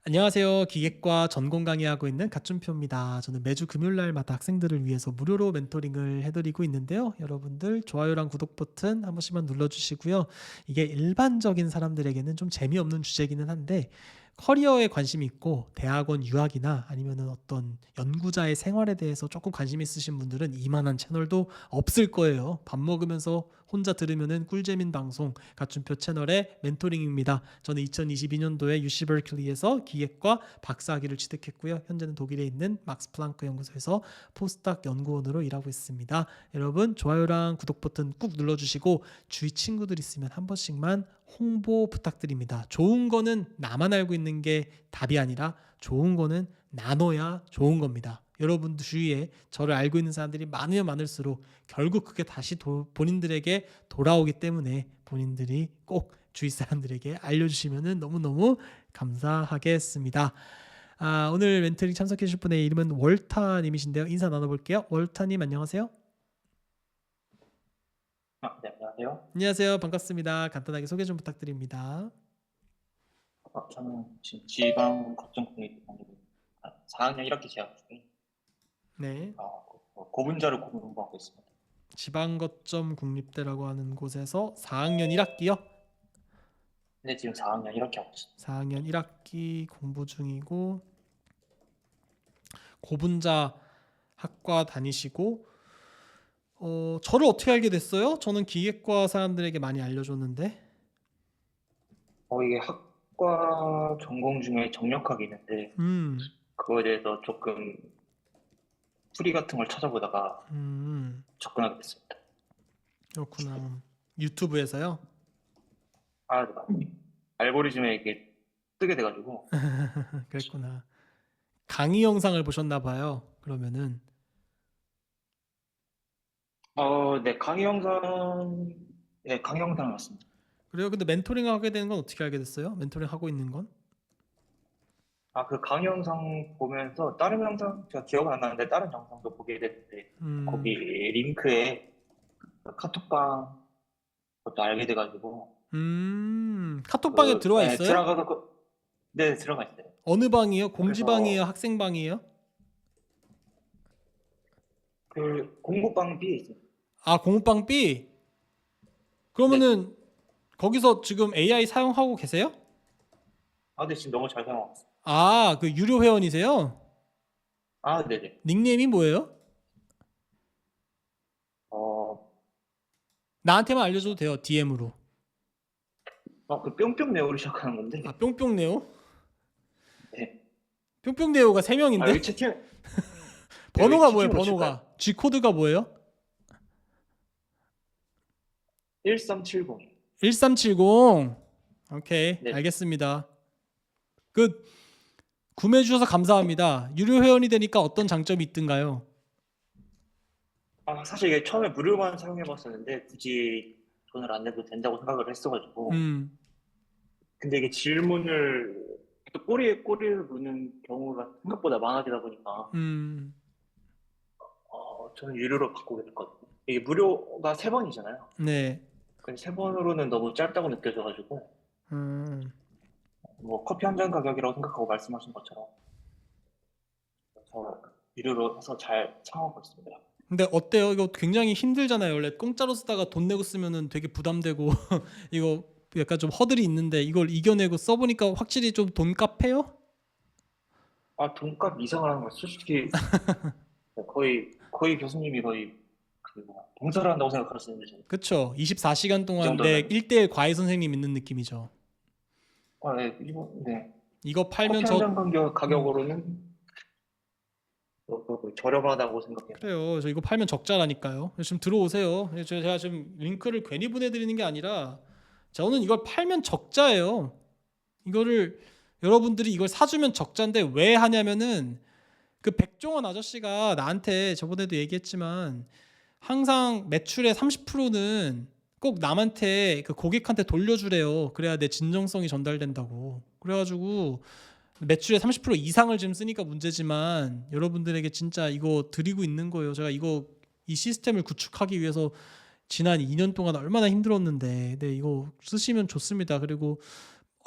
안녕하세요. 기계과 전공 강의하고 있는 갓준표입니다. 저는 매주 금요일 날마다 학생들을 위해서 무료로 멘토링을 해드리고 있는데요. 여러분들 좋아요랑 구독 버튼 한 번씩만 눌러주시고요. 이게 일반적인 사람들에게는 좀 재미없는 주제기는 한데 커리어에 관심이 있고 대학원 유학이나 아니면은 어떤 연구자의 생활에 대해서 조금 관심 있으신 분들은 이만한 채널도 없을 거예요. 밥 먹으면서 혼자 들으면은 꿀잼인 방송 갓준표 채널의 멘토링입니다. 저는 2022년도에 UC 버클리에서 기획과 박사학위를 취득했고요. 현재는 독일에 있는 막스 플랑크 연구소에서 포스닥 연구원으로 일하고 있습니다. 여러분 좋아요랑 구독 버튼 꾹 눌러주시고 주위 친구들 있으면 한 번씩만 홍보 부탁드립니다. 좋은 거는 나만 알고 있는 게 답이 아니라 좋은 거는 나눠야 좋은 겁니다. 여러분 주위에 저를 알고 있는 사람들이 많으면 많을수록 결국 그게 다시 본인들에게 돌아오기 때문에 본인들이 꼭 주위 사람들에게 알려주시면 너무너무 감사하겠습니다. 오늘 멘토링 참석해 주실 분의 이름은 월타님이신데요. 인사 나눠볼게요. 월타님 안녕하세요. 네, 안녕하세요. 안녕하세요. 반갑습니다. 간단하게 소개 좀 부탁드립니다. 저는 지금 지방 거점공립 4학년 1학기 재학 중에 네. 고분자를 공부하고 있습니다. 지방거점 국립대라고 하는 곳에서 4학년 1학기요? 근데 지금 4학년 1학기 하고 있습니다. 4학년 1학기 공부 중이고 고분자 학과 다니시고 저를 어떻게 알게 됐어요? 저는 기계과 사람들에게 많이 알려줬는데. 이게 학과 전공 중에 정력학이 있는데 음, 그거에 대해서 조금 풀이 같은 걸 찾아보다가 접근하게 됐습니다. 그렇구나. 유튜브에서요? 네, 맞습니다. 알고리즘에 이게 뜨게 돼가지고 그랬구나. 강의 영상을 보셨나 봐요. 그러면은 네, 강의 영상 맞습니다. 그래요. 근데 멘토링 하게 되는 건 어떻게 알게 됐어요? 멘토링 하고 있는 건? 그 강의 영상 보면서 다른 영상, 제가 기억은 안 나는데 다른 영상도 보게 됐는데, 거기 음, 링크에 카톡방 것도 알게 돼가지고, 카톡방에 들어와 있어요? 들어가서, 네, 들어가 있어요. 어느 방이요? 공지방이에요? 그래서 학생방이에요? 공부방 B에 있어요. 공부방 B? 네. 그러면은 거기서 지금 AI 사용하고 계세요? 근데 지금 너무 잘 사용하고 있어요. 그 유료 회원이세요? 네네. 닉네임이 뭐예요? 어, 나한테만 알려줘도 돼요. DM으로. 그 뿅뿅 네오로 시작하는 건데, 뿅뿅네오? 네. 뿅뿅네오가 3명인데? 여기 채팅, 네, 여기 번호가 뭐예요? 채팅으로 칠까요? 번호가. G코드가 뭐예요? 1370. 1370. 오케이, 네. 알겠습니다. 그 구매해 주셔서 감사합니다. 유료 회원이 되니까 어떤 장점이 있던가요? 사실 이게 처음에 무료만 사용해봤었는데, 굳이 돈을 안 내도 된다고 생각을 했어가지고, 음, 근데 이게 질문을 또 꼬리에 꼬리를 무는 경우가 생각보다 많아지다 보니까 음, 저는 유료로 바꾸게 됐거든요. 이게 무료가 3번이잖아요. 네. 근데 3번으로는 너무 짧다고 느껴져가지고 음. 뭐 커피 한 잔 가격이라고 생각하고 말씀하신 것처럼 그래서 유료로 해서 잘 사용하고 있습니다. 근데 어때요? 이거 굉장히 힘들잖아요. 원래 공짜로 쓰다가 돈 내고 쓰면은 되게 부담되고 이거 약간 좀 허들이 있는데 이걸 이겨내고 써보니까 확실히 좀 돈값해요? 돈값 이상을 하는 거 솔직히 거의 교수님이 거의 봉사를 한다고 생각하시는데 저는 그쵸? 24시간 이 동안 내 정도면 1대1 과외 선생님 있는 느낌이죠. 네, 네. 이거 팔면 커피 한 잔 저 음, 가격으로는 저렴하다고 생각해요. 그래요. 저 이거 팔면 적자라니까요. 지금 들어오세요. 제가 지금 링크를 괜히 보내드리는 게 아니라 저는 이걸 팔면 적자예요. 이거를 여러분들이 이걸 사주면 적자인데 왜 하냐면은 그 백종원 아저씨가 나한테 저번에도 얘기했지만 항상 매출의 30%는 꼭 남한테 그 고객한테 돌려주래요. 그래야 내 진정성이 전달된다고. 그래가지고 매출의 30% 이상을 지금 쓰니까 문제지만 여러분들에게 진짜 이거 드리고 있는 거예요. 제가 이 시스템을 구축하기 위해서 지난 2년 동안 얼마나 힘들었는데, 네, 이거 쓰시면 좋습니다. 그리고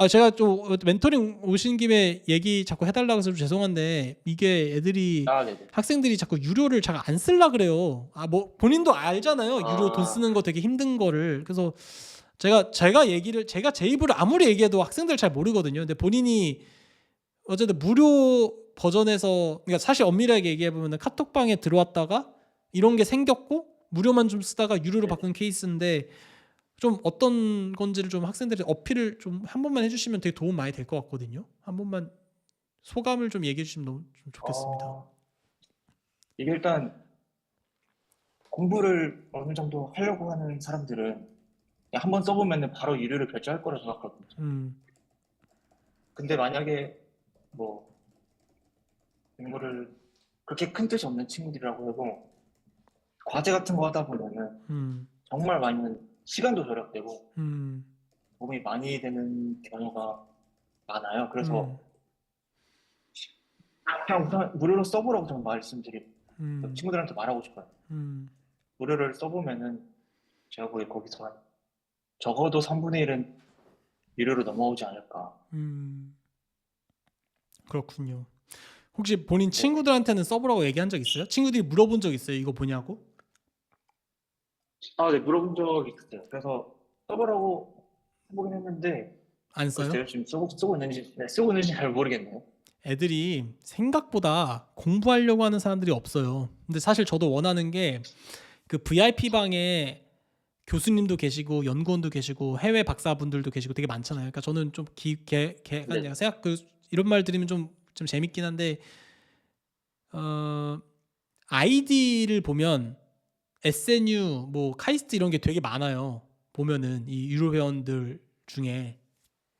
제가 좀 멘토링 오신 김에 얘기 자꾸 해달라고 해서 좀 죄송한데 이게 애들이 아, 네네. 학생들이 자꾸 유료를 잘 안 쓸라 그래요. 뭐 본인도 알잖아요. 유료 돈 아, 쓰는 거 되게 힘든 거를. 그래서 제가 제 입으로 아무리 얘기해도 학생들 잘 모르거든요. 근데 본인이 어쨌든 무료 버전에서 그러니까 사실 엄밀하게 얘기해 보면은 카톡방에 들어왔다가 이런 게 생겼고 무료만 좀 쓰다가 유료로 네네. 바꾼 케이스인데 좀 어떤 건지를 좀 학생들이 어필을 좀 한 번만 해주시면 되게 도움 많이 될 것 같거든요. 한 번만 소감을 좀 얘기해 주시면 너무 좀 좋겠습니다. 어, 이게 일단 공부를 어느 정도 하려고 하는 사람들은 한 번 써보면 바로 유료를 결제할 거라 생각하거든요. 음, 근데 만약에 뭐 공부를 그렇게 큰 뜻이 없는 친구들이라고 해도 과제 같은 거 하다 보면은 음, 정말 많은 시간도 절약되고 음, 도움이 많이 되는 경우가 많아요. 음, 그래서 그냥 우선 무료로 써보라고 저는 말씀드리고 음, 친구들한테 말하고 싶어요. 음, 무료를 써보면은 제가 보기에 거기서 한 적어도 3분의 1은 유료로 넘어오지 않을까. 그렇군요. 혹시 본인 네네. 친구들한테는 써보라고 얘기한 적 있어요? 친구들이 물어본 적 있어요? 이거 보냐고? 아, 네, 물어본 적이 있어요. 그래서 써보라고 해보긴 했는데 안 써요? 글쎄요, 지금 쓰고 있는지, 네, 쓰고 있는지 잘 모르겠네요. 애들이 생각보다 공부하려고 하는 사람들이 없어요. 근데 사실 저도 원하는 게 그 VIP 방에 교수님도 계시고 연구원도 계시고 해외 박사분들도 계시고 되게 많잖아요. 그러니까 저는 좀 약간 네, 이런 말 드리면 좀 재밌긴 한데 어, 아이디를 보면 SNU 뭐 카이스트 이런 게 되게 많아요. 보면은 이 유료 회원들 중에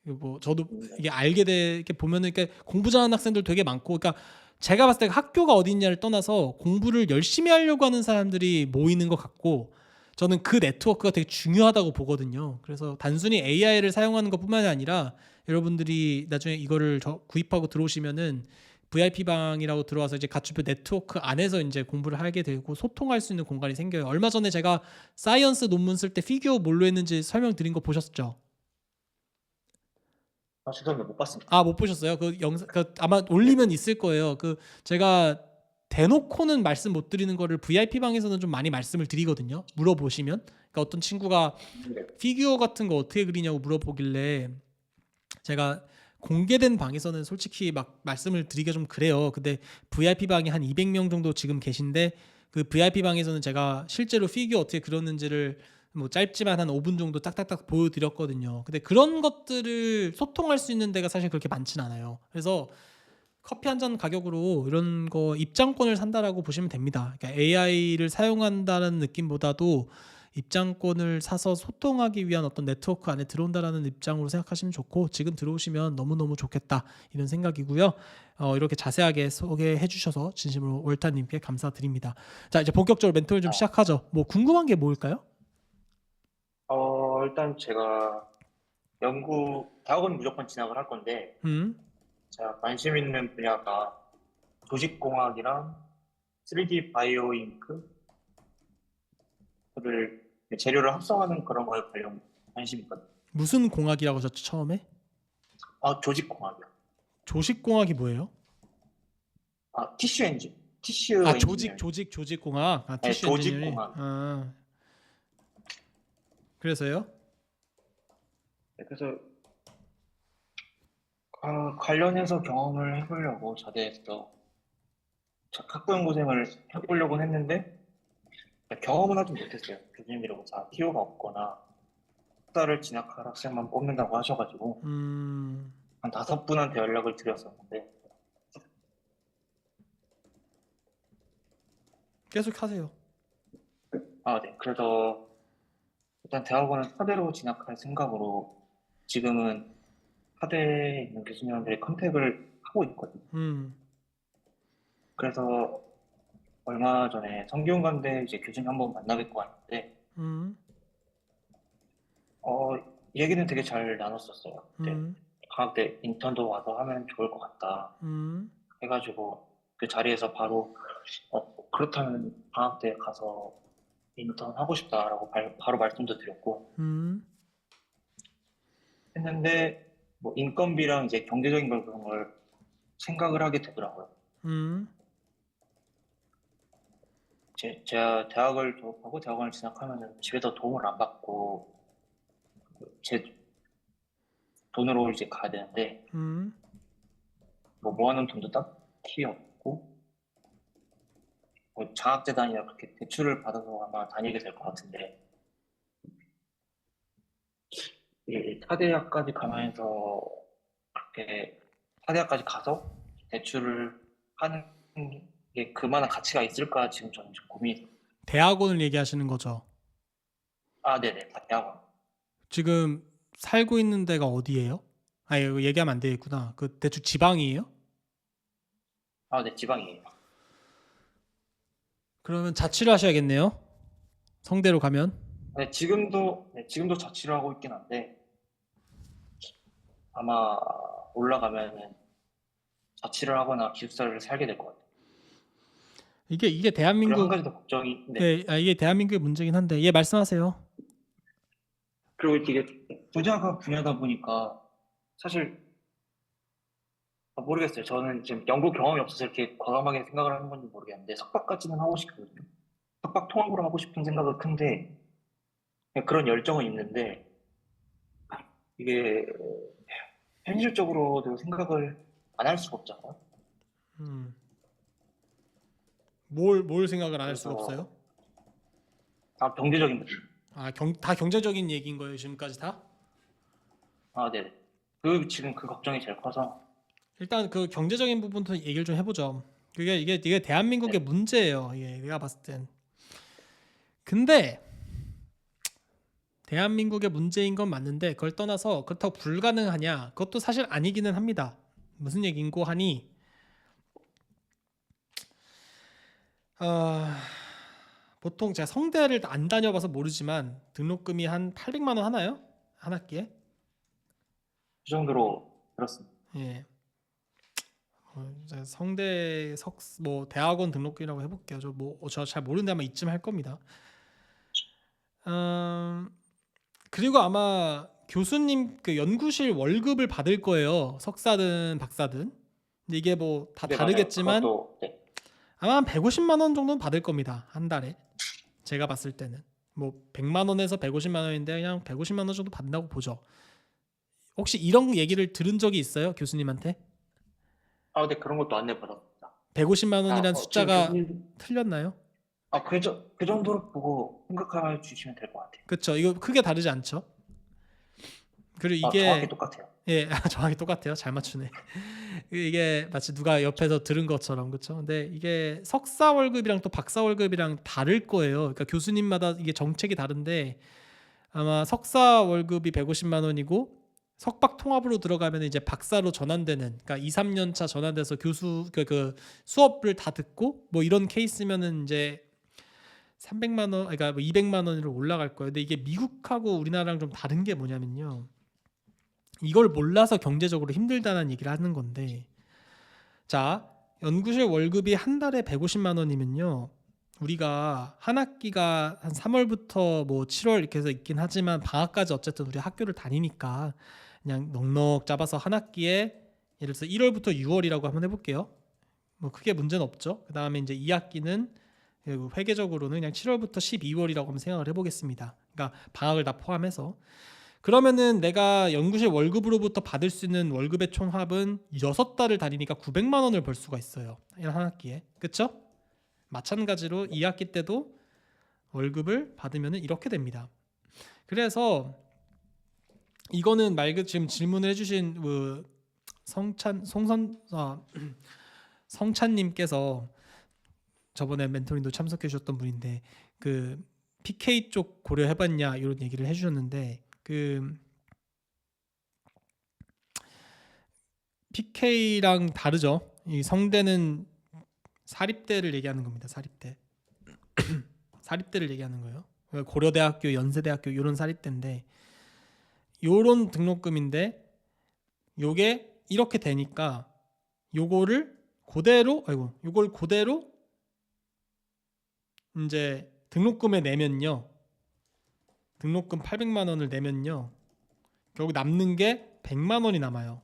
뭐 저도 네. 이게 알게 되게 보면은 그러니까 공부 잘하는 학생들 되게 많고 그러니까 제가 봤을 때 학교가 어디 있냐를 떠나서 공부를 열심히 하려고 하는 사람들이 모이는 것 같고 저는 그 네트워크가 되게 중요하다고 보거든요. 그래서 단순히 AI를 사용하는 것뿐만이 아니라 여러분들이 나중에 이거를 구입하고 들어오시면은 VIP 방이라고 들어와서 이제 가츠표 네트워크 안에서 이제 공부를 하게 되고 소통할 수 있는 공간이 생겨요. 얼마 전에 제가 사이언스 논문 쓸 때 피규어 뭘로 했는지 설명드린 거 보셨죠? 아, 죄송합니다. 못 봤습니다. 못 보셨어요? 그 영상 아마 올리면 있을 거예요. 그 제가 대놓고는 말씀 못 드리는 거를 VIP 방에서는 좀 많이 말씀을 드리거든요. 물어보시면. 그러니까 어떤 친구가 네. 피규어 같은 거 어떻게 그리냐고 물어보길래 제가 공개된 방에서는 솔직히 막 말씀을 드리기가 좀 그래요. 근데 VIP 방에 한 200명 정도 지금 계신데 그 VIP 방에서는 제가 실제로 피규어 어떻게 그렸는지를 뭐 짧지만 한 5분 정도 딱딱딱 보여드렸거든요. 근데 그런 것들을 소통할 수 있는 데가 사실 그렇게 많진 않아요. 그래서 커피 한 잔 가격으로 이런 거 입장권을 산다라고 보시면 됩니다. 그러니까 AI를 사용한다는 느낌보다도 입장권을 사서 소통하기 위한 어떤 네트워크 안에 들어온다라는 입장으로 생각하시면 좋고 지금 들어오시면 너무너무 좋겠다 이런 생각이고요. 이렇게 자세하게 소개해 주셔서 진심으로 월타님께 감사드립니다. 자 이제 본격적으로 멘토를 좀 아, 시작하죠. 뭐 궁금한 게 뭘까요? 일단 제가 대학원 무조건 진학을 할 건데, 음, 제가 관심 있는 분야가 조직공학이랑 3D 바이오 잉크를 재료를 합성하는 그런 거에 관련 관심이 있거든요. 무슨 공학이라고 하셨죠 처음에? 아, 조직공학이요. 조직공학이 뭐예요? 아, 티슈 엔지니어링. 조직공학. 네, 티슈 엔지니어링. 조직공학. 그래서요? 네, 그래서 관련해서 경험을 해보려고 자대했어. 학부연구생을 해보려고 했는데 경험은 하지 못했어요. 교수님이라고 다 티오가 없거나 학사를 진학할 학생만 뽑는다고 하셔가지고 음, 한 5분한테 연락을 드렸었는데 계속 하세요. 네. 그래서 일단 대학원은 사대로 진학할 생각으로 지금은 사대에 있는 교수님들의 컨택을 하고 있거든요. 음, 그래서 얼마 전에 성균관대 이제 교수님 한번 만나뵙고 왔는데 음, 어, 얘기는 되게 잘 나눴었어요. 그때 음, 방학 때 인턴도 와서 하면 좋을 것 같다 음, 해가지고 그 자리에서 바로 그렇다면 방학 때 가서 인턴 하고 싶다라고 바로 말씀도 드렸고 음, 했는데 뭐 인건비랑 이제 경제적인 걸 그런 걸 생각을 하게 되더라고요. 음, 제가 대학을 졸업하고 대학원을 진학하면은 집에서 도움을 안 받고 제 돈으로 이제 가야 되는데 음. 뭐 모아놓은 돈도 딱히 없고 뭐 장학재단이나 그렇게 대출을 받아서 아마 다니게 될 것 같은데 이 타대학까지 가면서 그렇게 타대학까지 가서 대출을 하는 게 그만한 가치가 있을까 지금 저는 좀 고민이. 대학원을 얘기하시는 거죠. 아, 네네, 다 대학원. 지금 살고 있는 데가 어디예요? 아, 이거 얘기하면 안 되겠구나. 그 대충 지방이에요? 아, 네, 지방이에요. 그러면 자취를 하셔야겠네요. 성대로 가면. 네, 지금도 자취를 하고 있긴 한데 아마 올라가면은 자취를 하거나 기숙사를 살게 될 것 같아요. 이게 그리고 한 대한민국 가지 더 걱정이, 네. 이게 대한민국의 문제긴 한데, 예, 말씀하세요. 그리고 이게 부자가 분야다 보니까 사실 모르겠어요. 저는 지금 연구 경험이 없어서 이렇게 과감하게 생각을 하는 건지 모르겠는데 석박까지는 하고 싶거든요. 석박 통합으로 하고 싶은 생각은 큰데 그냥 그런 열정은 있는데 이게 현실적으로도 생각을 안 할 수가 없잖아요. 음, 뭘 생각을 안 할 수가 그래서 없어요? 경제적인 부분. 다 경제적인 얘기인 거예요, 지금까지 다? 아, 네. 그 지금 그 걱정이 제일 커서. 일단 그 경제적인 부분부터 얘기를 좀 해보죠. 이게 대한민국의 네. 문제예요. 예, 내가 봤을 땐. 근데 대한민국의 문제인 건 맞는데 그걸 떠나서 그렇다고 불가능하냐? 그것도 사실 아니기는 합니다. 무슨 얘기인고 하니 아, 보통 제가 성대를 안 다녀봐서 모르지만 등록금이 한 800만 원 하나요? 한 학기에? 그 정도로 들었습니다. 예. 제가 성대 뭐 대학원 등록금이라고 해볼게요. 저 잘 모르는데 아마 이쯤 할 겁니다. 음, 그리고 아마 교수님 그 연구실 월급을 받을 거예요. 석사든 박사든. 근데 이게 뭐 다 네, 맞아요. 다르겠지만 그것도, 네. 아마 한 150만 원 정도는 받을 겁니다. 한 달에. 제가 봤을 때는. 뭐 100만 원에서 150만 원인데 그냥 150만 원 정도 받는다고 보죠. 혹시 이런 얘기를 들은 적이 있어요? 교수님한테? 아, 네, 그런 것도 안내 받았습니다. 150만 아, 원이란 지금 숫자가 교수님, 틀렸나요? 그 정도로 보고 생각해 주시면 될 것 같아요. 그렇죠. 이거 크게 다르지 않죠? 그리고 정확히 이게 똑같아요. 예, 정확히 똑같아요. 잘 맞추네. 이게 마치 누가 옆에서 들은 것처럼 그렇죠. 근데 이게 석사 월급이랑 또 박사 월급이랑 다를 거예요. 그러니까 교수님마다 이게 정책이 다른데 아마 석사 월급이 150만 원이고 석박 통합으로 들어가면 이제 박사로 전환되는 그러니까 2, 3년 차 전환돼서 교수 그 수업을 다 듣고 뭐 이런 케이스면은 이제 300만 원 그러니까 뭐 200만 원으로 올라갈 거예요. 근데 이게 미국하고 우리나라랑 좀 다른 게 뭐냐면요. 이걸 몰라서 경제적으로 힘들다는 얘기를 하는 건데 자, 연구실 월급이 한 달에 150만 원이면요. 우리가 한 학기가 한 3월부터 뭐 7월 이렇게 해서 있긴 하지만 방학까지 어쨌든 우리 학교를 다니니까 그냥 넉넉 잡아서 한 학기에 예를 들어서 1월부터 6월이라고 한번 해볼게요. 뭐 크게 문제는 없죠. 그 다음에 이제 2학기는 회계적으로는 그냥 7월부터 12월이라고 한번 생각을 해보겠습니다. 그러니까 방학을 다 포함해서 그러면은 내가 연구실 월급으로부터 받을 수 있는 월급의 총합은 6달을 다니니까 900만 원을 벌 수가 있어요. 한 학기에. 그쵸? 마찬가지로 2학기 때도 월급을 받으면 이렇게 됩니다. 그래서 이거는 말 그대로 지금 질문을 해주신 그 성찬님께서 저번에 멘토링도 참석해 주셨던 분인데 그 PK 쪽 고려해봤냐 이런 얘기를 해주셨는데 그 PK랑 다르죠. 이 성대는 사립대를 얘기하는 겁니다. 사립대. 사립대를 얘기하는 거예요. 고려대학교, 연세대학교 이런 사립대인데 요런 등록금인데 요게 이렇게 되니까 요걸 그대로 이제 등록금에 내면요. 등록금 800만 원을 내면요. 결국 남는 게 100만 원이 남아요.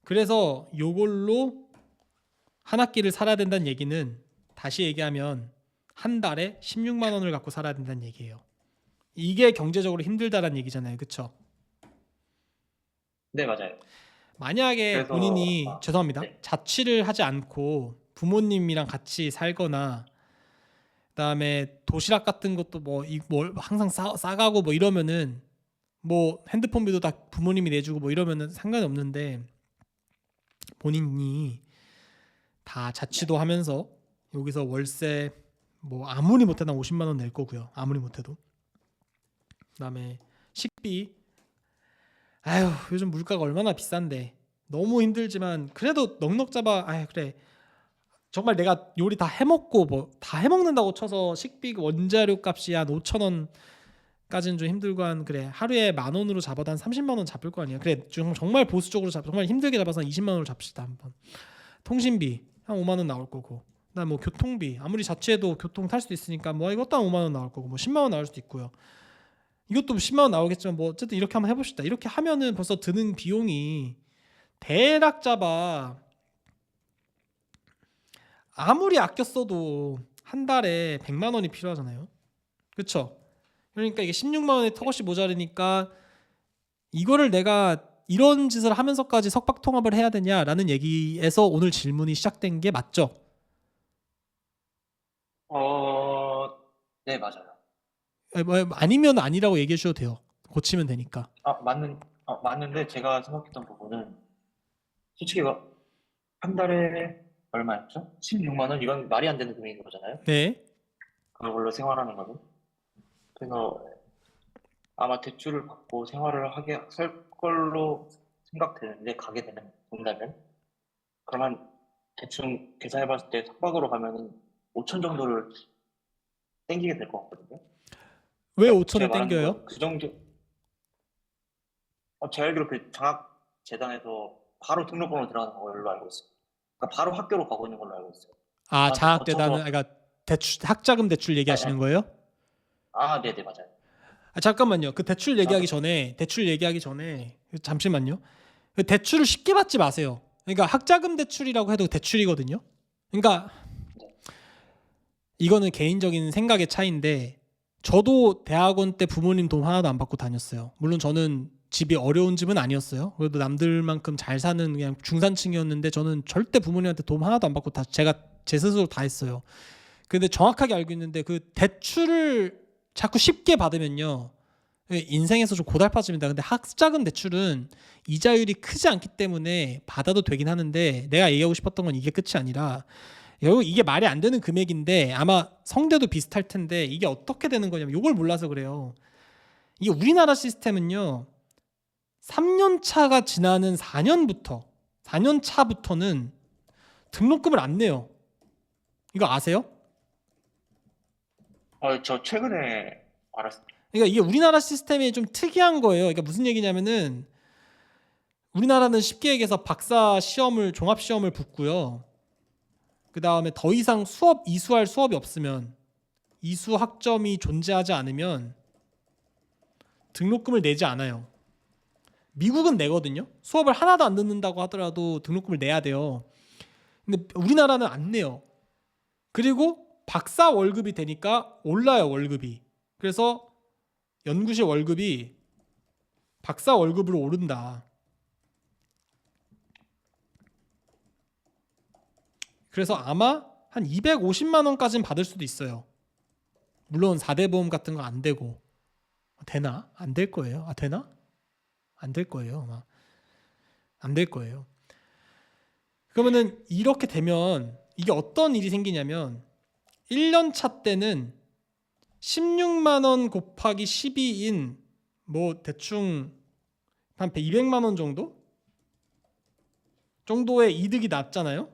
그래서 요걸로 한 학기를 살아야 된다는 얘기는 다시 얘기하면 한 달에 16만 원을 갖고 살아야 된다는 얘기예요. 이게 경제적으로 힘들다라는 얘기잖아요. 그쵸? 네, 맞아요. 만약에 그래서, 본인이 죄송합니다. 네. 자취를 하지 않고 부모님이랑 같이 살거나 그다음에 도시락 같은 것도 뭐 항상 싸가고 뭐 이러면은 뭐 핸드폰비도 다 부모님이 내주고 뭐 이러면은 상관이 없는데 본인이 다 네. 자취도 하면서 여기서 월세 뭐 아무리 못해도 한 50만 원 낼 거고요. 아무리 못해도. 그다음에 식비 아유 요즘 물가가 얼마나 비싼데 너무 힘들지만 그래도 넉넉 잡아 아유 그래 정말 내가 요리 다 해먹고 뭐 다 해먹는다고 쳐서 식비 원자료 값이 한 5천 원까지는 좀 힘들고 한 그래 하루에 10,000원으로 잡아도 한 30만 원 잡을 거 아니야. 그래 정말 보수적으로 정말 힘들게 잡아서 한 20만 원을 잡시다 한번. 통신비 한 5만 원 나올 거고. 그다음 뭐 교통비 아무리 자취해도 교통 탈 수도 있으니까 뭐 이것도 한 5만 원 나올 거고 뭐 10만 원 나올 수도 있고요. 이것도 10만 원 나오겠지만 뭐 어쨌든 이렇게 한번 해봅시다. 이렇게 하면은 벌써 드는 비용이 대략 잡아 아무리 아껴 써도 한 달에 100만 원이 필요하잖아요. 그렇죠? 그러니까 이게 16만 원에 턱없이 모자르니까 이거를 내가 이런 짓을 하면서까지 석박 통합을 해야 되냐라는 얘기에서 오늘 질문이 시작된 게 맞죠? 어, 네, 맞아요. 아니면 아니라고 얘기해 주셔도 돼요. 고치면 되니까. 맞는데 제가 생각했던 부분은 솔직히 이거 한 달에 얼마였죠? 16만 원? 이건 말이 안 되는 금액인 거잖아요. 네. 그걸로 생활하는 거는. 그래서 아마 대출을 받고 생활을 하게 살 걸로 생각되는데 가게 된다면 그러면 대충 계산해봤을 때 숙박으로 가면은 5천 정도를 땡기게 될 것 같거든요. 왜 그러니까 제가 5천을 말하는 땡겨요? 건 그 정도. 제 알기로 그 장학재단에서 바로 등록금으로 들어가는 걸로 알고 있어요. 그러니까 바로 학교로 가고 있는 걸로 알고 있어요. 아, 저한테 장학대단은 거쳐서. 그러니까 학자금 대출 예, 얘기하시는 예. 거예요? 네네, 맞아요. 아, 잠깐만요. 그 저한테. 대출 얘기하기 전에 잠시만요. 그 대출을 쉽게 받지 마세요. 그러니까 학자금 대출이라고 해도 대출이거든요. 그러니까 네. 이거는 개인적인 생각의 차이인데 저도 대학원 때 부모님 돈 하나도 안 받고 다녔어요. 물론 저는 집이 어려운 집은 아니었어요. 그래도 남들만큼 잘 사는 그냥 중산층이었는데 저는 절대 부모님한테 돈 하나도 안 받고 다 제가 제 스스로 다 했어요. 근데 정확하게 알고 있는데 그 대출을 자꾸 쉽게 받으면요. 인생에서 좀 고달파집니다. 근데 학자금 대출은 이자율이 크지 않기 때문에 받아도 되긴 하는데 내가 얘기하고 싶었던 건 이게 끝이 아니라 결국 이게 말이 안 되는 금액인데 아마 성대도 비슷할 텐데 이게 어떻게 되는 거냐면 이걸 몰라서 그래요. 이게 우리나라 시스템은요. 3년 차가 지나는 4년 차부터는 등록금을 안 내요. 이거 아세요? 저 최근에 알았어요. 그러니까 이게 우리나라 시스템이 좀 특이한 거예요. 그러니까 무슨 얘기냐면은 우리나라는 쉽게 얘기해서 박사 시험을 종합 시험을 붙고요. 그 다음에 더 이상 이수할 수업이 없으면 이수 학점이 존재하지 않으면 등록금을 내지 않아요. 미국은 내거든요. 수업을 하나도 안 듣는다고 하더라도 등록금을 내야 돼요. 근데 우리나라는 안 내요. 그리고 박사 월급이 되니까 올라요, 월급이. 그래서 연구실 월급이 박사 월급으로 오른다. 그래서 아마 한 250만 원까지는 받을 수도 있어요. 물론 4대 보험 같은 거 안 되고. 되나? 안 될 거예요. 아, 되나? 안 될 거예요. 아마. 안 될 거예요. 그러면은 이렇게 되면 이게 어떤 일이 생기냐면 1년 차 때는 16만 원 곱하기 12인 뭐 대충 한 200만 원 정도의 이득이 났잖아요.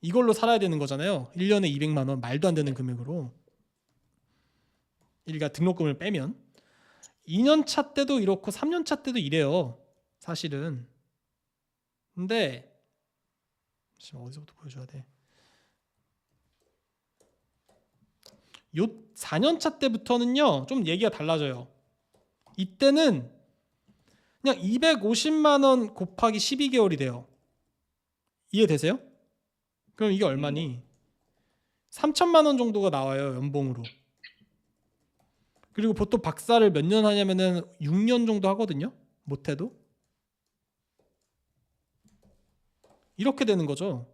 이걸로 살아야 되는 거잖아요. 1년에 200만 원 말도 안 되는 금액으로. 일가 등록금을 빼면 2년 차 때도 이렇고 3년 차 때도 이래요. 사실은. 근데 지금 어디서부터 보여줘야 돼? 요 4년 차 때부터는요. 좀 얘기가 달라져요. 이때는 그냥 250만 원 곱하기 12개월이 돼요. 이해되세요? 그럼 이게 네. 얼마니? 3천만 원 정도가 나와요, 연봉으로. 그리고 보통 박사를 몇 년 하냐면은 6년 정도 하거든요. 못해도. 이렇게 되는 거죠.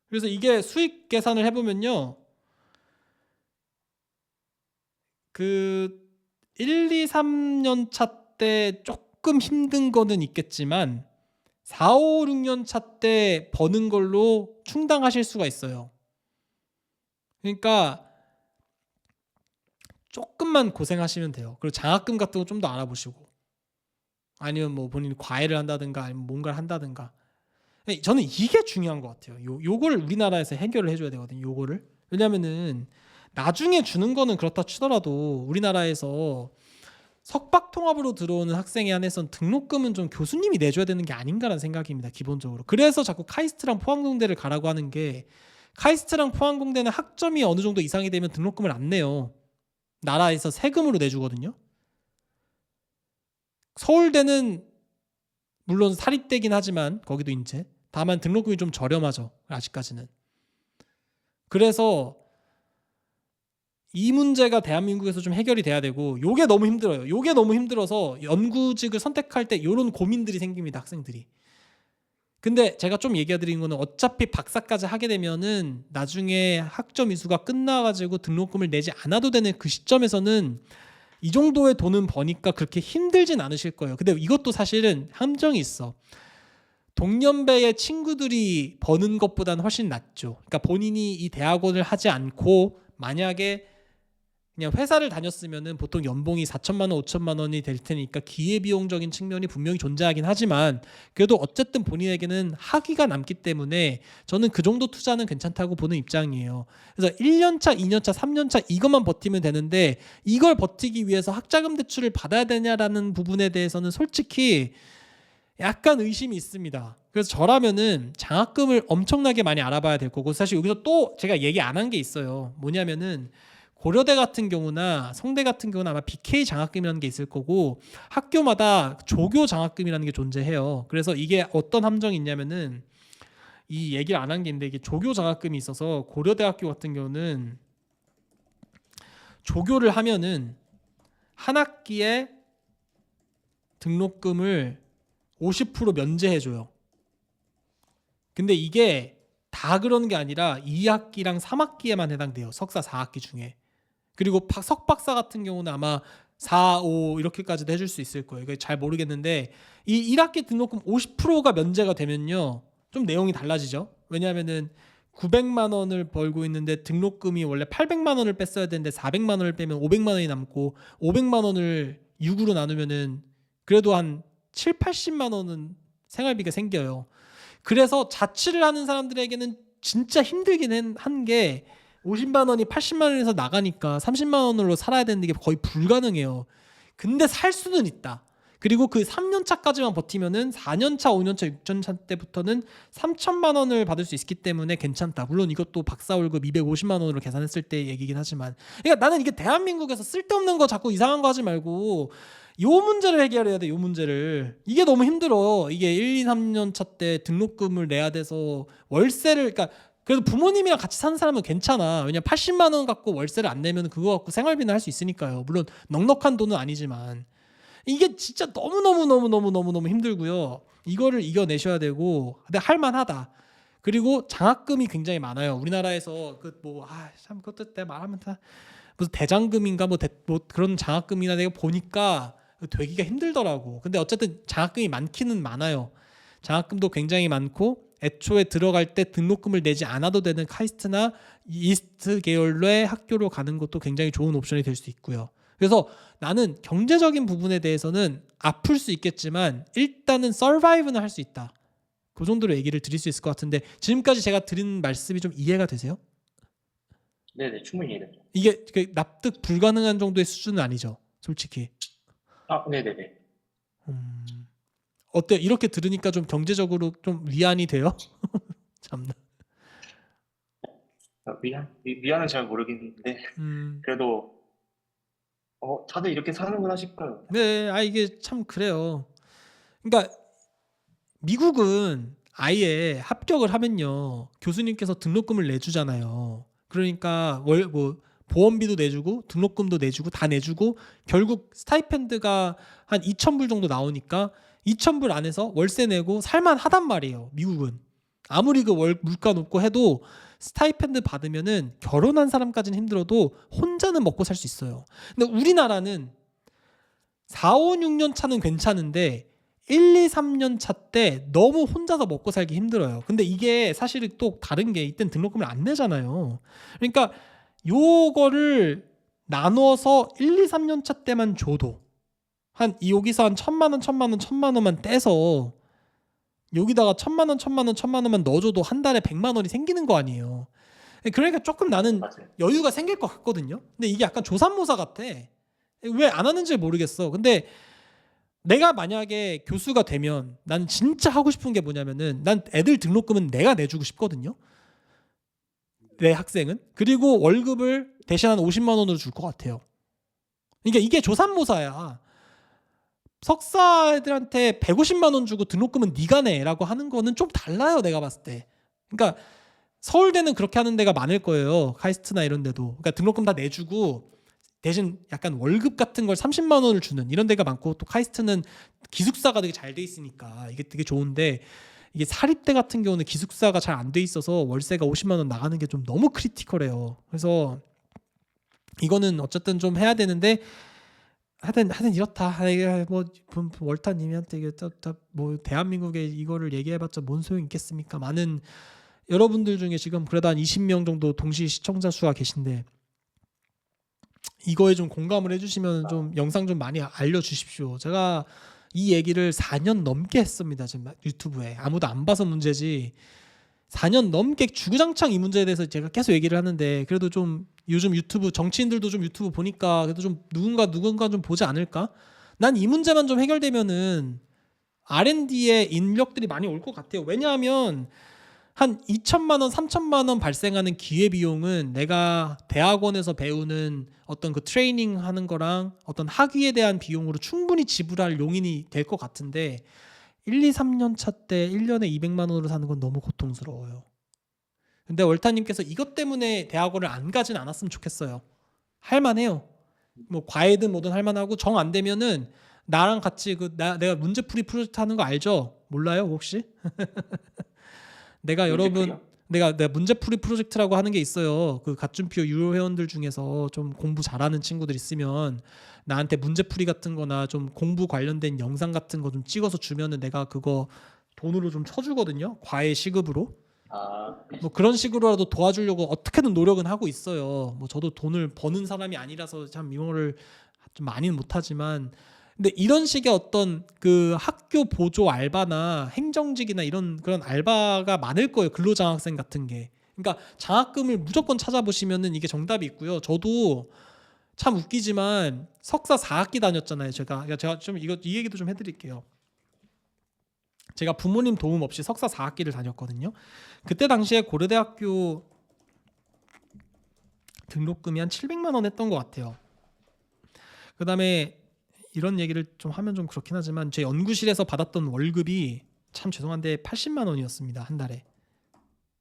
그래서 이게 수익 계산을 해보면요. 그 1, 2, 3년 차 때 조금 힘든 거는 있겠지만 4, 5, 6년 차 때 버는 걸로 충당하실 수가 있어요. 그러니까 조금만 고생하시면 돼요. 그리고 장학금 같은 거 좀 더 알아보시고 아니면 뭐 본인이 과외를 한다든가 아니면 뭔가를 한다든가. 저는 이게 중요한 것 같아요. 요거를 우리나라에서 해결을 해줘야 되거든요. 요거를. 왜냐면은 나중에 주는 거는 그렇다 치더라도 우리나라에서 석박 통합으로 들어오는 학생에 한해선 등록금은 좀 교수님이 내줘야 되는 게 아닌가라는 생각입니다. 기본적으로. 그래서 자꾸 카이스트랑 포항공대를 가라고 하는 게 카이스트랑 포항공대는 학점이 어느 정도 이상이 되면 등록금을 안 내요. 나라에서 세금으로 내주거든요. 서울대는 물론 사립대긴 하지만 거기도 이제 다만 등록금이 좀 저렴하죠. 아직까지는. 그래서 이 문제가 대한민국에서 좀 해결이 돼야 되고 요게 너무 힘들어요. 요게 너무 힘들어서 연구직을 선택할 때 요런 고민들이 생깁니다. 학생들이. 근데 제가 좀 얘기해 드린 거는 어차피 박사까지 하게 되면은 나중에 학점 이수가 끝나가지고 등록금을 내지 않아도 되는 그 시점에서는 이 정도의 돈은 버니까 그렇게 힘들진 않으실 거예요. 근데 이것도 사실은 함정이 있어. 동년배의 친구들이 버는 것보다는 훨씬 낫죠. 그러니까 본인이 이 대학원을 하지 않고 만약에 그냥 회사를 다녔으면은 보통 연봉이 4천만 원, 5천만 원이 될 테니까 기회비용적인 측면이 분명히 존재하긴 하지만 그래도 어쨌든 본인에게는 학위가 남기 때문에 저는 그 정도 투자는 괜찮다고 보는 입장이에요. 그래서 1년차, 2년차, 3년차 이것만 버티면 되는데 이걸 버티기 위해서 학자금 대출을 받아야 되냐라는 부분에 대해서는 솔직히 약간 의심이 있습니다. 그래서 저라면은 장학금을 엄청나게 많이 알아봐야 될 거고 사실 여기서 또 제가 얘기 안 한 게 있어요. 뭐냐면은 고려대 같은 경우나 성대 같은 경우는 아마 BK 장학금이라는 게 있을 거고 학교마다 조교 장학금이라는 게 존재해요. 그래서 이게 어떤 함정이 있냐면은 이 얘기를 안 한 게 있는데 이게 조교 장학금이 있어서 고려대학교 같은 경우는 조교를 하면은 한 학기에 등록금을 50% 면제해줘요. 근데 이게 다 그러는 게 아니라 2학기랑 3학기에만 해당돼요. 석사 4학기 중에. 그리고 석박사 같은 경우는 아마 4, 5 이렇게까지도 해줄 수 있을 거예요. 이거 잘 모르겠는데 이 1학기 등록금 50%가 면제가 되면요. 좀 내용이 달라지죠. 왜냐하면은 900만 원을 벌고 있는데 등록금이 원래 800만 원을 뺐어야 되는데 400만 원을 빼면 500만 원이 남고 500만 원을 6으로 나누면은 그래도 한 7, 80만 원은 생활비가 생겨요. 그래서 자취를 하는 사람들에게는 진짜 힘들긴 한 게 50만 원이 80만 원에서 나가니까 30만 원으로 살아야 되는 게 거의 불가능해요. 근데 살 수는 있다. 그리고 그 3년 차까지만 버티면은 4년 차, 5년 차, 6년 차 때부터는 3천만 원을 받을 수 있기 때문에 괜찮다. 물론 이것도 박사 월급 250만 원으로 계산했을 때 얘기긴 하지만 그러니까 나는 이게 대한민국에서 쓸데없는 거 자꾸 이상한 거 하지 말고 요 문제를 해결해야 돼. 요 문제를. 이게 너무 힘들어. 이게 1, 2, 3년 차 때 등록금을 내야 돼서 월세를 그러니까 그래도 부모님이랑 같이 사는 사람은 괜찮아. 왜냐면 80만 원 갖고 월세를 안 내면 그거 갖고 생활비는 할 수 있으니까요. 물론 넉넉한 돈은 아니지만 이게 진짜 너무너무 힘들고요. 이거를 이겨내셔야 되고 근데 할만하다. 그리고 장학금이 굉장히 많아요. 우리나라에서 그 뭐 참 그것도 내가 말하면 다 무슨 대장금인가 뭐 그런 장학금이나 내가 보니까 되기가 힘들더라고. 근데 어쨌든 장학금이 많기는 많아요. 장학금도 굉장히 많고 애초에 들어갈 때 등록금을 내지 않아도 되는 카이스트나 이스트 계열의 학교로 가는 것도 굉장히 좋은 옵션이 될 수 있고요. 그래서 나는 경제적인 부분에 대해서는 아플 수 있겠지만 일단은 서바이브는 할 수 있다. 그 정도로 얘기를 드릴 수 있을 것 같은데 지금까지 제가 드린 말씀이 좀 이해가 되세요? 네네, 충분히 이해됩니다. 이게 납득 불가능한 정도의 수준은 아니죠. 솔직히. 네네네. 어때요? 이렇게 들으니까 좀 경제적으로 좀 위안이 돼요? 참나. 미안은 잘 모르겠는데, 음. 그래도, 다들 이렇게 사는구나 싶어요. 네, 이게 참 그래요. 그러니까 미국은 아예 합격을 하면요. 교수님께서 등록금을 내주잖아요. 그러니까 뭐 보험비도 내주고 등록금도 내주고 다 내주고 결국 스타이펜드가 한 2,000불 정도 나오니까 2,000불 안에서 월세 내고 살만 하단 말이에요. 미국은. 아무리 그 물가 높고 해도 스타이펜드 받으면은 결혼한 사람까지는 힘들어도 혼자는 먹고 살 수 있어요. 근데 우리나라는 4, 5, 6년 차는 괜찮은데 1, 2, 3년 차 때 너무 혼자서 먹고 살기 힘들어요. 근데 이게 사실은 또 다른 게 이땐 등록금을 안 내잖아요. 그러니까 요거를 나눠서 1, 2, 3년 차 때만 줘도 여기서 한 1,000만 원만 떼서 여기다가 1,000만 원만 넣어줘도 한 달에 100만 원이 생기는 거 아니에요. 그러니까 조금 나는 맞아요. 여유가 생길 것 같거든요. 근데 이게 약간 조삼모사 같아. 왜 안 하는지 모르겠어. 근데 내가 만약에 교수가 되면 난 진짜 하고 싶은 게 뭐냐면은 난 애들 등록금은 내가 내주고 싶거든요. 내 학생은. 그리고 월급을 대신 한 50만 원으로 줄 것 같아요. 그러니까 이게 조삼모사야. 석사 애들한테 150만 원 주고 등록금은 네가 내라고 하는 거는 좀 달라요. 내가 봤을 때. 그러니까 서울대는 그렇게 하는 데가 많을 거예요. 카이스트나 이런 데도. 그러니까 등록금 다 내주고 대신 약간 월급 같은 걸 30만 원을 주는 이런 데가 많고 또 카이스트는 기숙사가 되게 잘 돼 있으니까 이게 되게 좋은데 이게 사립대 같은 경우는 기숙사가 잘 안 돼 있어서 월세가 50만 원 나가는 게 좀 너무 크리티컬해요. 그래서 이거는 어쨌든 좀 해야 되는데 하여튼 이렇다. 뭐 월타님한테 이게 뭐 대한민국에 이거를 얘기해봤자 뭔 소용 있겠습니까? 많은 여러분들 중에 지금 그래도 한 20명 정도 동시 시청자 수가 계신데 이거에 좀 공감을 해주시면 좀 영상 좀 많이 알려주십시오. 제가 이 얘기를 4년 넘게 했습니다. 지금 유튜브에 아무도 안 봐서 문제지 4년 넘게 주구장창 이 문제에 대해서 제가 계속 얘기를 하는데 그래도 좀 요즘 유튜브 정치인들도 좀 유튜브 보니까 그래도 좀 누군가 좀 보지 않을까? 난 이 문제만 좀 해결되면은 R&D에 인력들이 많이 올 것 같아요. 왜냐하면 한 2천만 원, 3천만 원 발생하는 기회 비용은 내가 대학원에서 배우는 어떤 그 트레이닝 하는 거랑 어떤 학위에 대한 비용으로 충분히 지불할 용인이 될 것 같은데 1, 2, 3년 차 때 1년에 200만 원으로 사는 건 너무 고통스러워요. 근데 월타님께서 이것 때문에 대학원을 안 가진 않았으면 좋겠어요. 할만해요. 뭐 과외든 뭐든 할만하고 정 안 되면은 나랑 같이 내가 문제풀이 프로젝트 하는 거 알죠? 몰라요 혹시? 내가 여러분 문제풀이요? 내가 문제풀이 프로젝트라고 하는 게 있어요. 그 갓준표 유료 회원들 중에서 좀 공부 잘하는 친구들 있으면 나한테 문제풀이 같은 거나 좀 공부 관련된 영상 같은 거 좀 찍어서 주면은 내가 그거 돈으로 좀 쳐주거든요. 과외 시급으로. 아, 뭐 그런 식으로라도 도와주려고 어떻게든 노력은 하고 있어요. 뭐 저도 돈을 버는 사람이 아니라서 참 이거를 좀 많이는 못하지만 근데 이런 식의 어떤 그 학교 보조 알바나 행정직이나 이런 그런 알바가 많을 거예요. 근로장학생 같은 게. 그러니까 장학금을 무조건 찾아보시면은 이게 정답이 있고요. 저도 참 웃기지만 석사 4학기 다녔잖아요. 그러니까 제가 좀 이 얘기도 좀 해드릴게요. 제가 부모님 도움 없이 석사 4학기를 다녔거든요. 그때 당시에 고려대학교 등록금이 한 700만 원 했던 것 같아요. 그다음에 이런 얘기를 좀 하면 좀 그렇긴 하지만 제 연구실에서 받았던 월급이 참 죄송한데 80만 원이었습니다. 한 달에.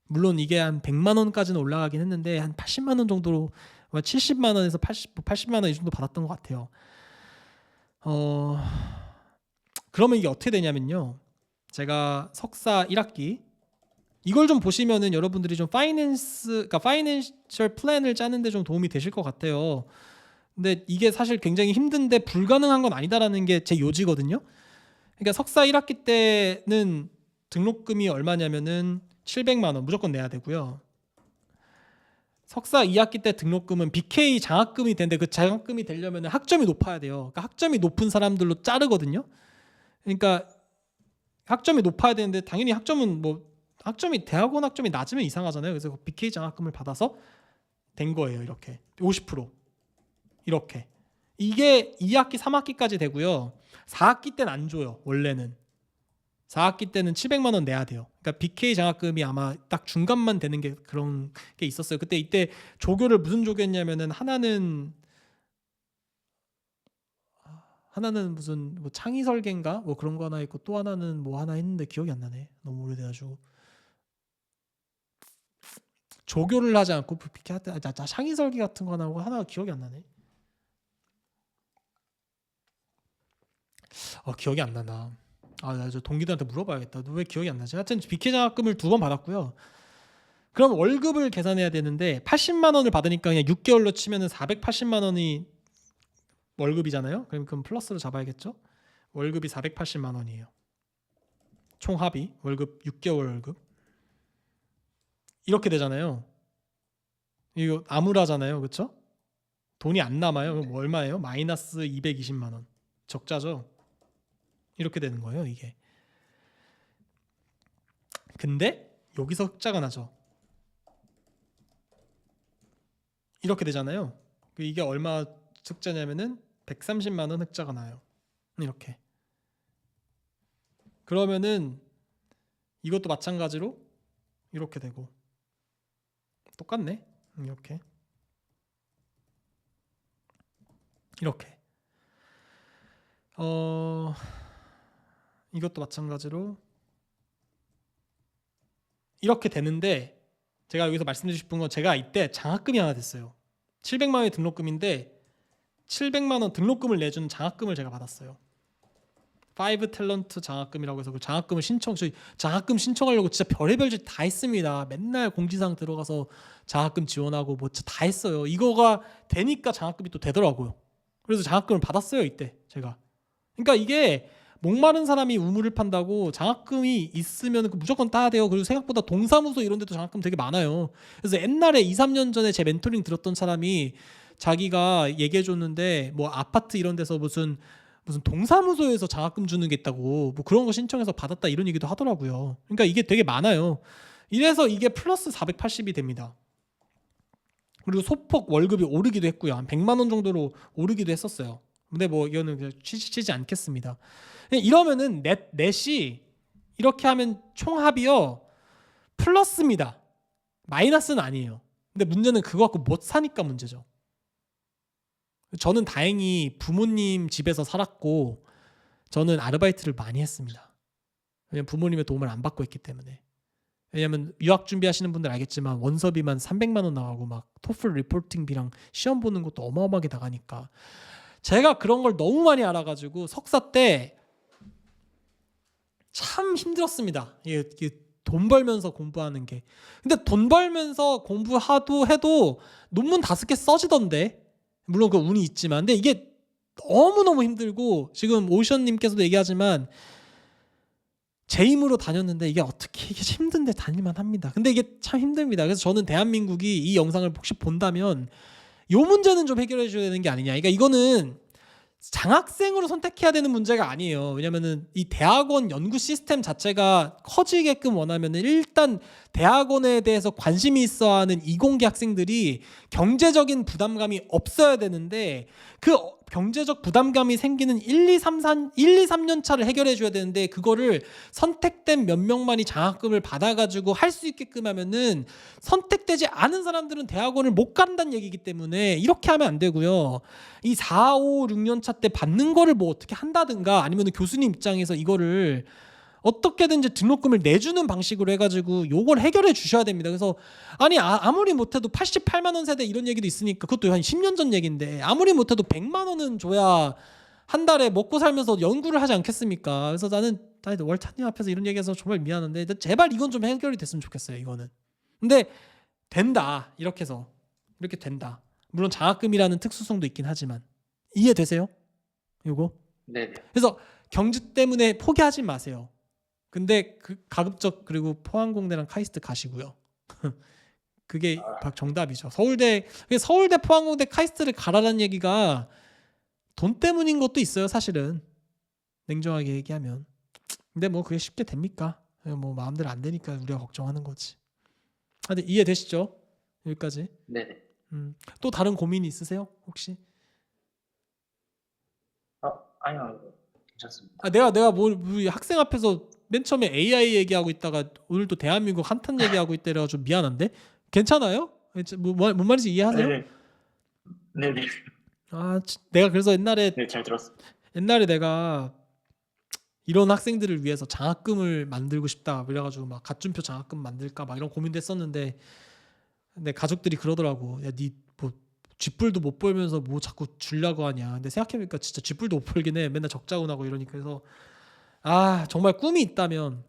물론 이게 한 100만 원까지는 올라가긴 했는데 한 80만 원 정도로 70만 원에서 80만 원 이 정도 받았던 것 같아요. 그러면 이게 어떻게 되냐면요. 제가 석사 1학기 이걸 좀 보시면은 여러분들이 좀 그러니까 파이낸셜 플랜을 짜는데 좀 도움이 되실 것 같아요. 근데 이게 사실 굉장히 힘든데 불가능한 건 아니다라는 게 제 요지거든요. 그러니까 석사 1학기 때는 등록금이 얼마냐면은 700만 원 무조건 내야 되고요. 석사 2학기 때 등록금은 BK 장학금이 되는데 그 장학금이 되려면 학점이 높아야 돼요. 그러니까 학점이 높은 사람들로 자르거든요. 그러니까 학점이 높아야 되는데 당연히 학점이 대학원 학점이 낮으면 이상하잖아요. 그래서 BK 장학금을 받아서 된 거예요. 이렇게 50% 이렇게 이게 2학기 3학기까지 되고요. 4학기 때는 안 줘요. 원래는 4학기 때는 700만 원 내야 돼요. 그러니까 BK 장학금이 아마 딱 중간만 되는 게 그런 게 있었어요. 이때 조교를 무슨 조교였냐면은 하나는 하나는 무슨 뭐 창의 설계인가 뭐 그런 거 하나 있고 또 하나는 뭐 하나 했는데 기억이 안 나네. 너무 오래돼가지고 조교를 하지 않고 VPK 할 때 창의 설계 같은 거 하고 하나가 기억이 안 나네. 기억이 안 나나. 나 저 동기들한테 물어봐야겠다. 너 왜 기억이 안 나지? 하여튼 BK 장학금을 2번 받았고요. 그럼 월급을 계산해야 되는데 80만 원을 받으니까 그냥 6개월로 치면은 480만 원이 월급이잖아요. 그럼 플러스로 잡아야겠죠? 월급이 480만 원이에요. 총 합이 월급 6개월 월급 이렇게 되잖아요. 이거 암울하잖아요, 그렇죠? 돈이 안 남아요. 그럼 얼마예요? 마이너스 220만 원. 적자죠. 이렇게 되는 거예요, 이게. 근데 여기서 흑자가 나죠. 이렇게 되잖아요. 이게 얼마 흑자냐면은 130만 원 흑자가 나요. 이렇게. 그러면은 이것도 마찬가지로 이렇게 되고 똑같네. 이렇게. 이렇게. 이것도 마찬가지로 이렇게 되는데 제가 여기서 말씀드리고 싶은 건 제가 이때 장학금이 하나 됐어요. 700만 원의 등록금인데 700만 원 등록금을 내주는 장학금을 제가 받았어요. 5 탤런트 장학금이라고 해서 그 장학금을 장학금 신청하려고 진짜 별의별 짓 다 했습니다. 맨날 공지사항 들어가서 장학금 지원하고 뭐 다 했어요. 이거가 되니까 장학금이 또 되더라고요. 그래서 장학금을 받았어요 이때 제가. 그러니까 이게 목마른 사람이 우물을 판다고 장학금이 있으면 무조건 따야 돼요. 그리고 생각보다 동사무소 이런 데도 장학금 되게 많아요. 그래서 옛날에 2, 3년 전에 제 멘토링 들었던 사람이 자기가 얘기해 줬는데 뭐 아파트 이런 데서 무슨 동사무소에서 장학금 주는 게 있다고 뭐 그런 거 신청해서 받았다 이런 얘기도 하더라고요. 그러니까 이게 되게 많아요. 이래서 이게 플러스 480이 됩니다. 그리고 소폭 월급이 오르기도 했고요. 한 100만 원 정도로 오르기도 했었어요. 근데 뭐 이거는 그냥 치지 않겠습니다. 이러면은 넷이 이렇게 하면 총합이요 플러스입니다. 마이너스는 아니에요. 근데 문제는 그거 갖고 못 사니까 문제죠. 저는 다행히 부모님 집에서 살았고 저는 아르바이트를 많이 했습니다. 왜냐면 부모님의 도움을 안 받고 있기 때문에. 왜냐면 유학 준비하시는 분들 알겠지만 원서비만 300만 원 나가고 막 토플 리포팅비랑 시험 보는 것도 어마어마하게 나가니까 제가 그런 걸 너무 많이 알아가지고 석사 때 참 힘들었습니다. 이게 돈 벌면서 공부하는 게. 근데 돈 벌면서 공부하도 해도 논문 5개 써지던데. 물론 그 운이 있지만. 근데 이게 너무너무 힘들고 지금 오션님께서도 얘기하지만 제 힘으로 다녔는데 이게 어떻게 이게 힘든데 다닐만 합니다. 근데 이게 참 힘듭니다. 그래서 저는 대한민국이 이 영상을 혹시 본다면 이 문제는 좀 해결해 줘야 되는 게 아니냐. 그러니까 이거는 장학생으로 선택해야 되는 문제가 아니에요. 왜냐면은 이 대학원 연구 시스템 자체가 커지게끔 원하면은 일단 대학원에 대해서 관심이 있어 하는 이공계 학생들이 경제적인 부담감이 없어야 되는데 그 경제적 부담감이 생기는 1, 2, 3년 차를 해결해 줘야 되는데 그거를 선택된 몇 명만이 장학금을 받아가지고 할 수 있게끔 하면은 선택되지 않은 사람들은 대학원을 못 간다는 얘기이기 때문에 이렇게 하면 안 되고요. 이 4, 5, 6년 차 때 받는 거를 뭐 어떻게 한다든가 아니면 교수님 입장에서 이거를 어떻게든지 등록금을 내주는 방식으로 해가지고 요걸 해결해 주셔야 됩니다. 그래서 아니 아무리 못해도 88만 원 세대 이런 얘기도 있으니까 그것도 한 10년 전 얘기인데 아무리 못해도 100만 원은 줘야 한 달에 먹고 살면서 연구를 하지 않겠습니까? 그래서 나는 월타님 앞에서 이런 얘기해서 정말 미안한데 제발 이건 좀 해결이 됐으면 좋겠어요. 이거는. 근데 된다. 이렇게 해서 이렇게 된다. 물론 장학금이라는 특수성도 있긴 하지만 이해되세요? 요거? 네네. 그래서 경주 때문에 포기하지 마세요. 근데 그 가급적 그리고 포항공대랑 카이스트 가시고요. 그게 정답이죠. 서울대 포항공대 카이스트를 가라는 얘기가 돈 때문인 것도 있어요. 사실은 냉정하게 얘기하면. 근데 뭐 그게 쉽게 됩니까? 뭐 마음대로 안 되니까 우리가 걱정하는 거지. 근데 이해되시죠? 여기까지. 네네. 또 다른 고민이 있으세요? 혹시? 아니요. 괜찮습니다. 내가 뭐 학생 앞에서 맨 처음에 AI 얘기하고 있다가 오늘 또 대한민국 한탄 얘기하고 있다가 좀 미안한데 괜찮아요? 뭔 말인지 이해하세요? 네네. 네네. 내가 그래서 옛날에 네, 잘 들었습니다. 옛날에 내가 이런 학생들을 위해서 장학금을 만들고 싶다 그래가지고 막 가춘표 장학금 만들까 막 이런 고민도 했었는데 근데 가족들이 그러더라고. 야, 니 뭐 쥐뿔도 못 벌면서 뭐 자꾸 주려고 하냐. 근데 생각해보니까 진짜 쥐뿔도 못 벌긴 해. 맨날 적자고 나고 이러니까. 그래서 정말 꿈이 있다면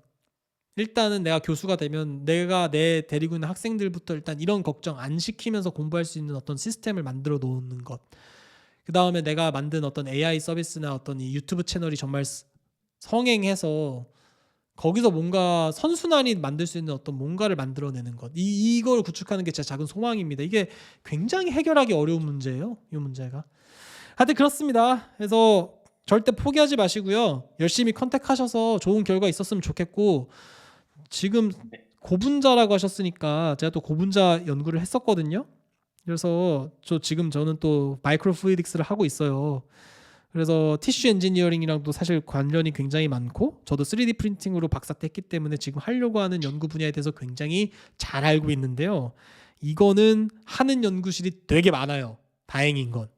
일단은 내가 교수가 되면 내가 내 데리고 있는 학생들부터 일단 이런 걱정 안 시키면서 공부할 수 있는 어떤 시스템을 만들어 놓는 것. 그 다음에 내가 만든 어떤 AI 서비스나 어떤 이 유튜브 채널이 정말 성행해서 거기서 뭔가 선순환이 만들 수 있는 어떤 뭔가를 만들어내는 것. 이걸 구축하는 게 제 작은 소망입니다. 이게 굉장히 해결하기 어려운 문제예요. 이 문제가. 하여튼 그렇습니다. 그래서 절대 포기하지 마시고요. 열심히 컨택하셔서 좋은 결과 있었으면 좋겠고 지금 네. 고분자라고 하셨으니까 제가 또 고분자 연구를 했었거든요. 그래서 저는 또 마이크로플루이딕스를 하고 있어요. 그래서 티슈 엔지니어링이랑도 사실 관련이 굉장히 많고 저도 3D 프린팅으로 박사 때 했기 때문에 지금 하려고 하는 연구 분야에 대해서 굉장히 잘 알고 있는데요. 이거는 하는 연구실이 되게 많아요. 다행인 건.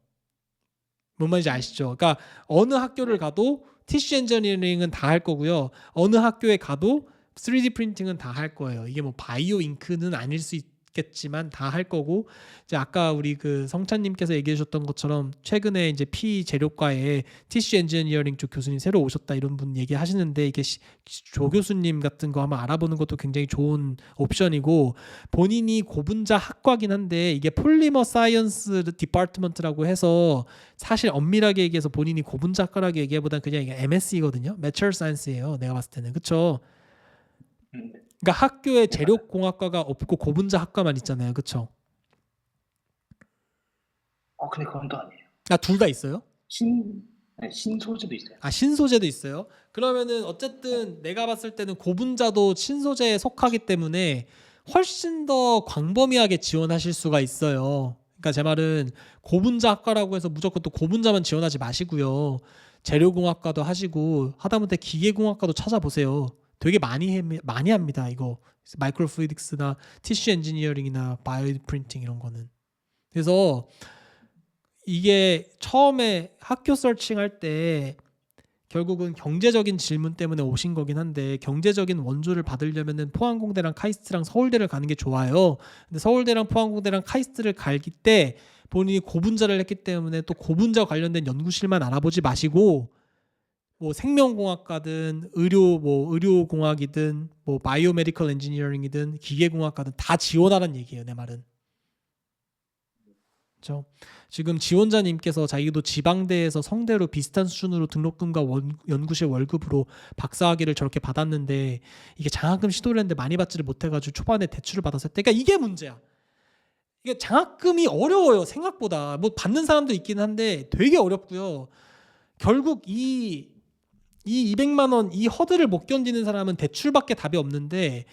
뭔 말인지 아시죠? 그러니까 어느 학교를 가도 티슈 엔지니어링은 다 할 거고요. 어느 학교에 가도 3D 프린팅은 다 할 거예요. 이게 뭐 바이오 잉크는 아닐 수 있겠지만 다 할 거고 이제 아까 우리 그 성찬님께서 얘기해 주셨던 것처럼 최근에 이제 피재료과에 티슈 엔지니어링 쪽 교수님 새로 오셨다 이런 분 얘기하시는데 이게 조 교수님 같은 거 한번 알아보는 것도 굉장히 좋은 옵션이고 본인이 고분자 학과긴 한데 이게 폴리머 사이언스 디파트먼트라고 해서 사실 엄밀하게 얘기해서 본인이 고분자 학과라고 얘기하기보다는 그냥 이게 MSC거든요. 매처럴 사이언스예요. 내가 봤을 때는. 그렇죠? 네. 그러니까 학교에 네, 맞아요. 재료공학과가 없고 고분자 학과만 있잖아요. 그렇죠? 근데 그건 또 아니에요. 둘 다 있어요? 네, 신소재도 있어요. 신소재도 있어요. 그러면은 어쨌든 내가 봤을 때는 고분자도 신소재에 속하기 때문에 훨씬 더 광범위하게 지원하실 수가 있어요. 그러니까 제 말은 고분자 학과라고 해서 무조건 또 고분자만 지원하지 마시고요. 재료공학과도 하시고 하다못해 기계공학과도 찾아보세요. 되게 많이 합니다. 이거 마이크로플루이딕스나 티슈 엔지니어링이나 바이오 프린팅 이런 거는. 그래서 이게 처음에 학교 서칭할 때 결국은 경제적인 질문 때문에 오신 거긴 한데 경제적인 원조를 받으려면은 포항공대랑 카이스트랑 서울대를 가는 게 좋아요. 근데 서울대랑 포항공대랑 카이스트를 갈기 때 본인이 고분자를 했기 때문에 또 고분자 관련된 연구실만 알아보지 마시고 뭐 생명공학과든 의료공학이든 뭐 바이오메디컬 엔지니어링이든 기계공학과든 다 지원하라는 얘기예요. 내 말은. 그렇죠? 지금 지원자님께서 자기도 지방대에서 성대로 비슷한 수준으로 등록금과 연구실 월급으로 박사학위를 저렇게 받았는데 이게 장학금 시도를 했는데 많이 받지를 못해가지고 초반에 대출을 받았을 때, 그러니까 이게 문제야. 이게 장학금이 어려워요. 생각보다. 뭐 받는 사람도 있긴 한데 되게 어렵고요. 결국 이 200만 원 이 허들을 못 견디는 사람은 대출밖에 답이 없는데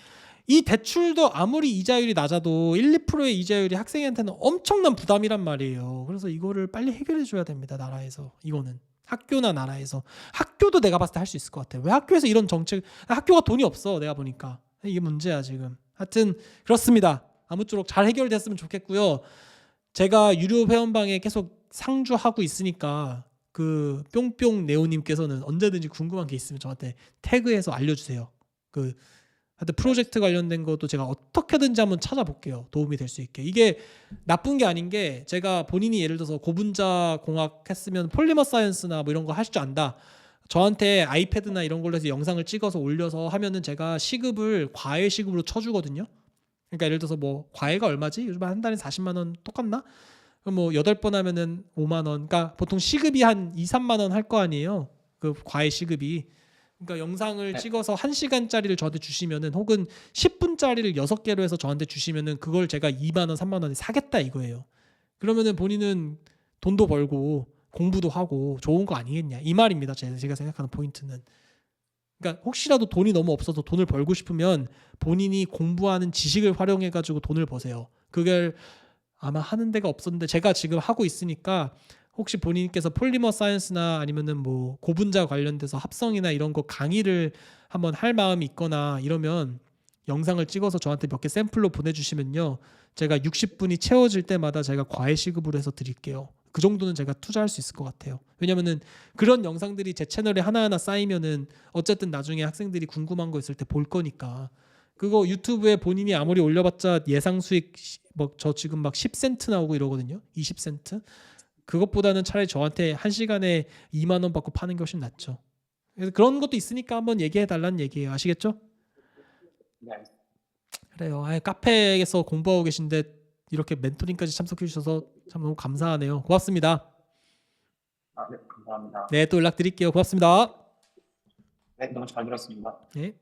이 대출도 아무리 이자율이 낮아도 1, 2%의 이자율이 학생한테는 엄청난 부담이란 말이에요. 그래서 이거를 빨리 해결해 줘야 됩니다. 나라에서. 이거는 학교나 나라에서. 학교도 내가 봤을 때 할 수 있을 것 같아요. 왜 학교에서 이런 정책, 학교가 돈이 없어. 내가 보니까. 이게 문제야 지금. 하여튼 그렇습니다. 아무쪼록 잘 해결됐으면 좋겠고요. 제가 유료 회원방에 계속 상주하고 있으니까 그 뿅뿅 네오님께서는 언제든지 궁금한 게 있으면 저한테 태그해서 알려주세요. 하여튼 프로젝트 관련된 것도 제가 어떻게든지 한번 찾아볼게요. 도움이 될 수 있게. 이게 나쁜 게 아닌 게 제가 본인이 예를 들어서 고분자 공학 했으면 폴리머 사이언스나 뭐 이런 거 할 줄 안다. 저한테 아이패드나 이런 걸로 해서 영상을 찍어서 올려서 하면은 제가 시급을 과외 시급으로 쳐주거든요. 그러니까 예를 들어서 뭐 과외가 얼마지? 요즘 한 달에 40만 원 똑같나? 그럼 뭐 8번 하면은 5만 원. 그러니까 보통 시급이 한 2, 3만 원 할 거 아니에요. 그 과외 시급이. 그러니까 영상을 네. 찍어서 1시간짜리를 저한테 주시면은 혹은 10분짜리를 6개로 해서 저한테 주시면은 그걸 제가 2만 원, 3만 원에 사겠다 이거예요. 그러면은 본인은 돈도 벌고 공부도 하고 좋은 거 아니겠냐 이 말입니다. 제가 생각하는 포인트는. 그러니까 혹시라도 돈이 너무 없어서 돈을 벌고 싶으면 본인이 공부하는 지식을 활용해 가지고 돈을 버세요. 그걸 아마 하는 데가 없었는데 제가 지금 하고 있으니까 혹시 본인께서 폴리머 사이언스나 아니면은 뭐 고분자 관련돼서 합성이나 이런 거 강의를 한번 할 마음이 있거나 이러면 영상을 찍어서 저한테 몇 개 샘플로 보내주시면요. 제가 60분이 채워질 때마다 제가 과외 시급으로 해서 드릴게요. 그 정도는 제가 투자할 수 있을 것 같아요. 왜냐면은 그런 영상들이 제 채널에 하나하나 쌓이면은 어쨌든 나중에 학생들이 궁금한 거 있을 때 볼 거니까. 그거 유튜브에 본인이 아무리 올려봤자 예상 수익 뭐 저 지금 막 10센트 나오고 이러거든요. 20센트. 그것보다는 차라리 저한테 한 시간에 2만 원 받고 파는 게 훨씬 낫죠. 그래서 그런 것도 있으니까 한번 얘기해 달라는 얘기예요. 아시겠죠? 네, 알겠습니다. 그래요. 카페에서 공부하고 계신데 이렇게 멘토링까지 참석해 주셔서 참 너무 감사하네요. 고맙습니다. 네, 감사합니다. 네, 또 연락드릴게요. 고맙습니다. 네, 너무 잘 들었습니다. 네.